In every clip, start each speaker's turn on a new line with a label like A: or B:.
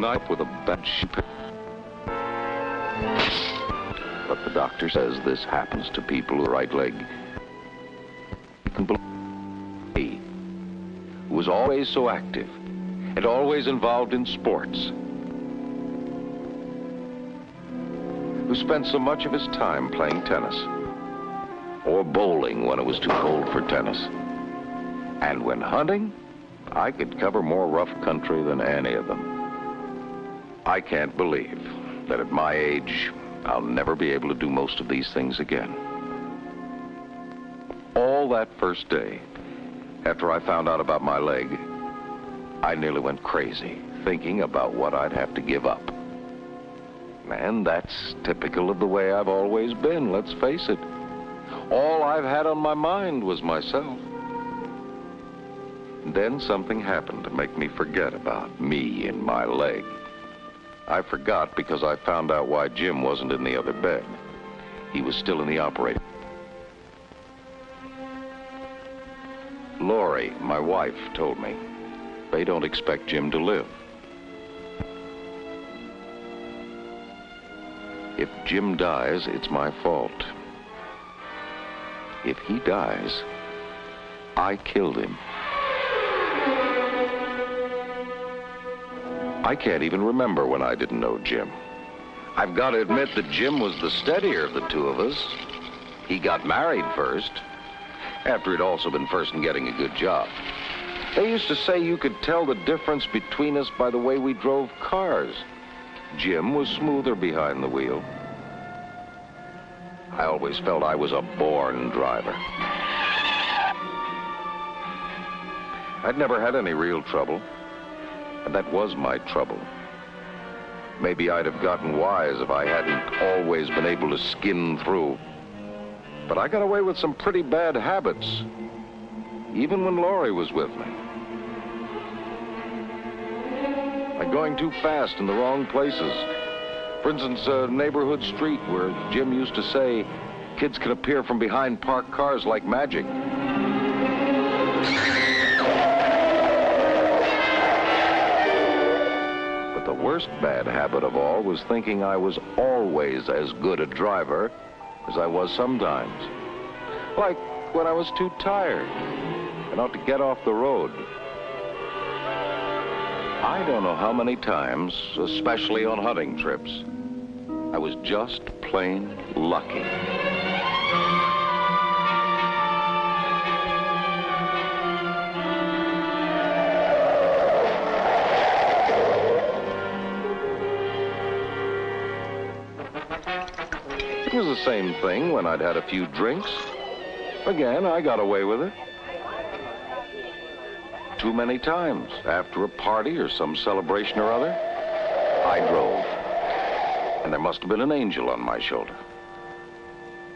A: night with a bad ship. But the doctor says this happens to people with the right leg. You can believe me, who was always so active and always involved in sports, who spent so much of his time playing tennis or bowling when it was too cold for tennis. And when hunting, I could cover more rough country than any of them. I can't believe that at my age, I'll never be able to do most of these things again. All that first day, after I found out about my leg, I nearly went crazy, thinking about what I'd have to give up. And that's typical of the way I've always been, let's face it. All I've had on my mind was myself. Then something happened to make me forget about me and my leg. I forgot because I found out why Jim wasn't in the other bed. He was still in the operating. Lori, my wife, told me they don't expect Jim to live. If Jim dies, it's my fault. If he dies, I killed him. I can't even remember when I didn't know Jim. I've got to admit that Jim was the steadier of the two of us. He got married first, after he'd also been first in getting a good job. They used to say you could tell the difference between us by the way we drove cars. Jim was smoother behind the wheel. I always felt I was a born driver. I'd never had any real trouble, and that was my trouble. Maybe I'd have gotten wise if I hadn't always been able to skin through. But I got away with some pretty bad habits, even when Lori was with me. Like going too fast in the wrong places. For instance, a neighborhood street where Jim used to say, kids can appear from behind parked cars like magic. But the worst bad habit of all was thinking I was always as good a driver as I was sometimes. Like when I was too tired and ought to get off the road. I don't know how many times, especially on hunting trips, I was just plain lucky. It was the same thing when I'd had a few drinks. Again, I got away with it. Too many times, after a party or some celebration or other, I drove. And there must have been an angel on my shoulder.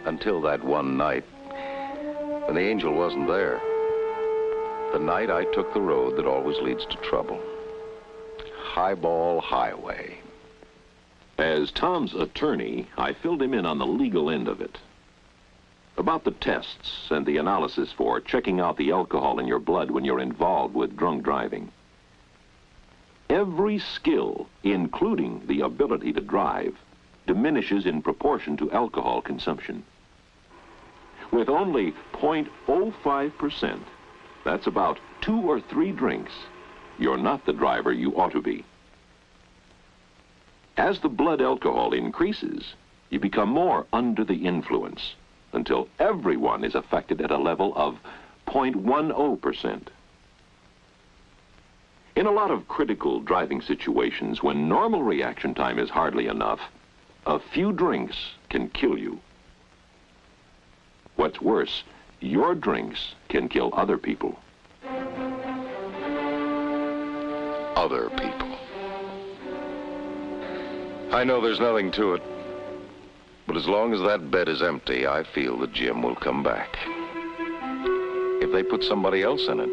A: Until that one night, when the angel wasn't there. The night I took the road that always leads to trouble. Highball Highway.
B: As Tom's attorney, I filled him in on the legal end of it. About the tests and the analysis for checking out the alcohol in your blood when you're involved with drunk driving. Every skill, including the ability to drive, diminishes in proportion to alcohol consumption. With only 0.05%, that's about 2 or 3 drinks, you're not the driver you ought to be. As the blood alcohol increases, you become more under the influence, until everyone is affected at a level of 0.10%. In a lot of critical driving situations, when normal reaction time is hardly enough, a few drinks can kill you. What's worse, your drinks can kill other people.
A: Other people. I know there's nothing to it. But as long as that bed is empty, I feel that Jim will come back. If they put somebody else in it.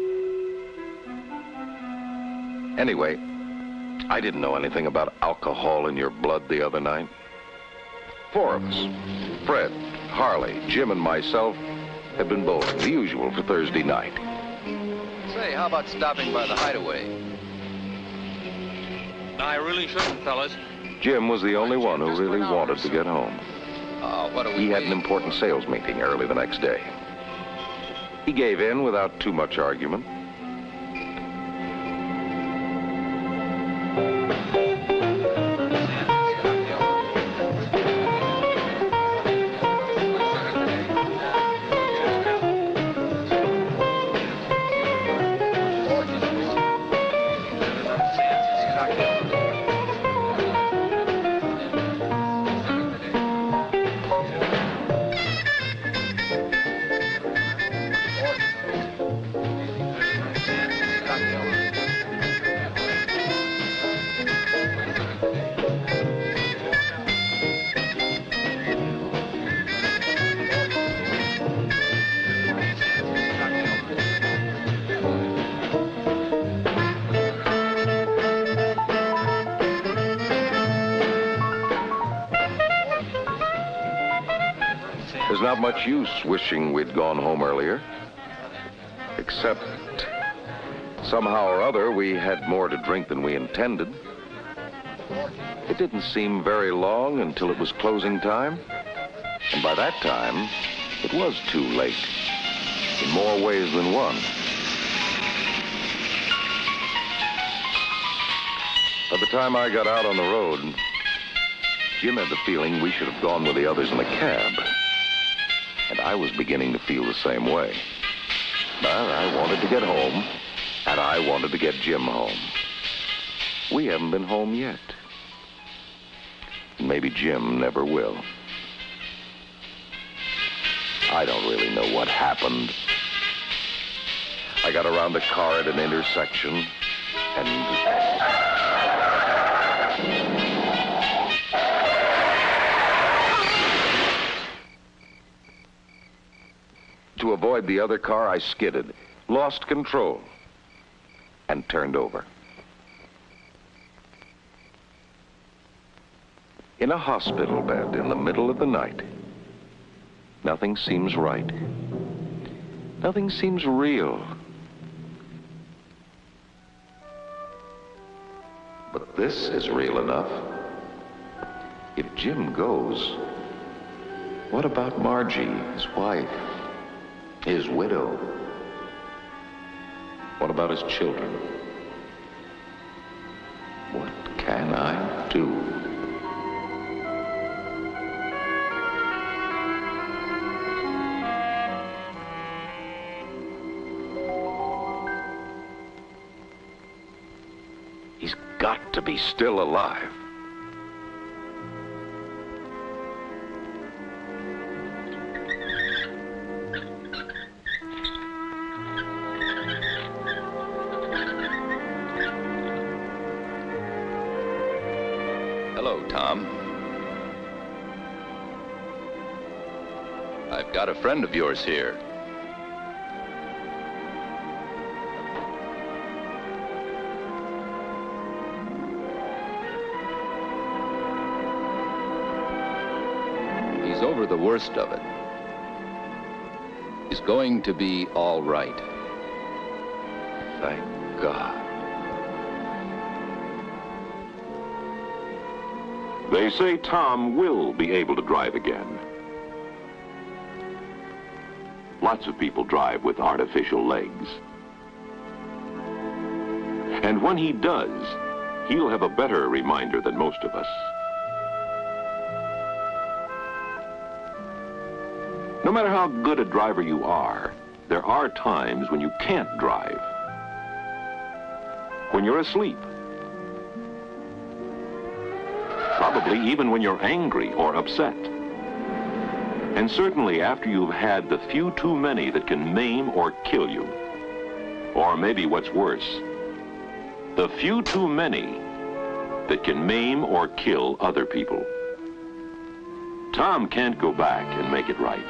A: Anyway, I didn't know anything about alcohol in your blood the other night. 4 of us, Fred, Harley, Jim, and myself, had been bowling, the usual for Thursday night.
C: Say, how about stopping by the Hideaway? I really shouldn't, fellas.
A: Jim was the only one who really wanted to get home.
C: What are we
A: He had an
C: waiting
A: important sales meeting early the next day. He gave in without too much argument. There's not much use wishing we'd gone home earlier. Except, somehow or other, we had more to drink than we intended. It didn't seem very long until it was closing time. And by that time, it was too late. In more ways than one. By the time I got out on the road, Jim had the feeling we should have gone with the others in the cab. And I was beginning to feel the same way. But I wanted to get home, and I wanted to get Jim home. We haven't been home yet. And maybe Jim never will. I don't really know what happened. I got around the car at an intersection, and... To avoid the other car, I skidded, lost control, and turned over. In a hospital bed in the middle of the night, nothing seems right. Nothing seems real. But this is real enough. If Jim goes, what about Margie, his wife? His widow. What about his children? What can I do? He's got to be still alive.
C: Hello, Tom. I've got a friend of yours here. He's over the worst of it. He's going to be all right.
A: Thank God.
B: They say Tom will be able to drive again. Lots of people drive with artificial legs. And when he does, he'll have a better reminder than most of us. No matter how good a driver you are, there are times when you can't drive. When you're asleep. Probably even when you're angry or upset. And certainly after you've had the few too many that can maim or kill you. Or maybe what's worse, the few too many that can maim or kill other people. Tom can't go back and make it right.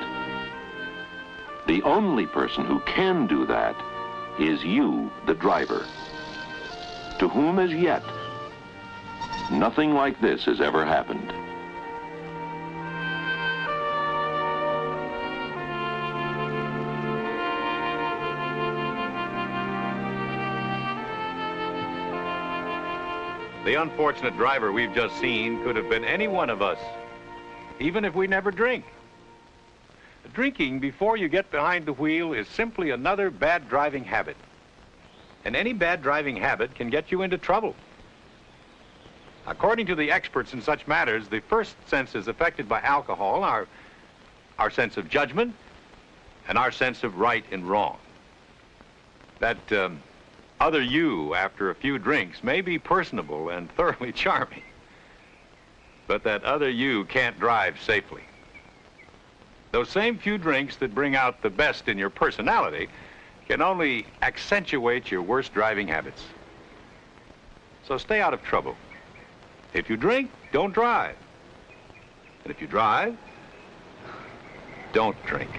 B: The only person who can do that is you, the driver, to whom as yet nothing like this has ever happened.
D: The unfortunate driver we've just seen could have been any one of us, even if we never drink. Drinking before you get behind the wheel is simply another bad driving habit. And any bad driving habit can get you into trouble. According to the experts in such matters, the first senses affected by alcohol are our sense of judgment and our sense of right and wrong. That other you, after a few drinks, may be personable and thoroughly charming, but that other you can't drive safely. Those same few drinks that bring out the best in your personality can only accentuate your worst driving habits. So stay out of trouble. If you drink, don't drive. And if you drive, don't drink.